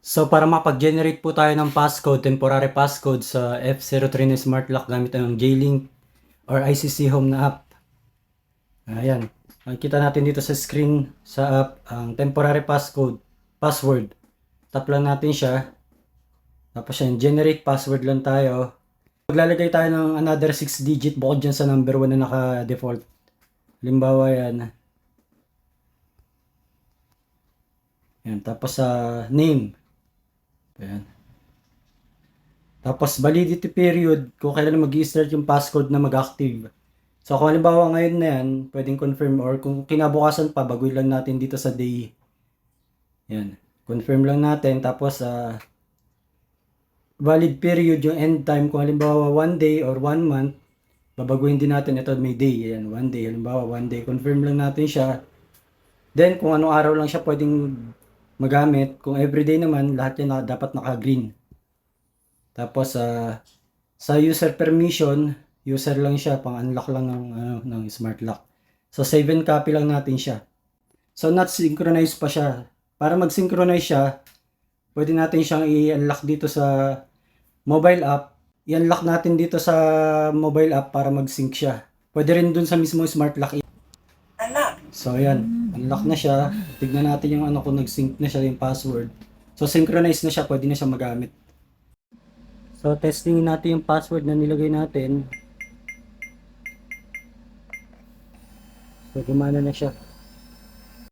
So para makapag-generate po tayo ng passcode, temporary passcode sa F03 na smart lock gamit ng J-Link or ICC Home na app. Ayan. Makikita natin dito sa screen sa app ang temporary password. Tap lang natin siya. Tapos yan, generate password lang tayo. Maglalagay tayo ng another 6 digit bukod dyan sa number 1 na naka-default. Halimbawa yan. Yan. Tapos sa name. Ayan. Tapos validity period, kung kailan mag-i-start yung passcode na mag-active. So kung halimbawa ngayon na yan, pwedeng confirm, or kung kinabukasan pa, baguhin lang natin dito sa day. Yan. Confirm lang natin. Tapos valid period, yung end time, kung halimbawa 1 day or 1 month, babaguhin din natin. Ito may day. Yan, 1 day. Halimbawa 1 day. Confirm lang natin siya. Then kung anong araw lang siya pwedeng magamit. Kung everyday naman, lahat yan dapat naka-green. Tapos sa user permission, user lang siya, pang-unlock lang ng smart lock. So save and copy lang natin siya. So not synchronized pa siya. Para mag-synchronize siya, pwede natin siyang i-unlock dito sa mobile app. I-unlock natin dito sa mobile app para mag-sync siya. Pwede rin dun sa mismo smart lock. So ayan, unlock na siya. Tignan natin yung kung nag-sync na siya yung password. So synchronized na siya, pwede na siya magamit. So testingin natin yung password na nilagay natin. So gumana na siya.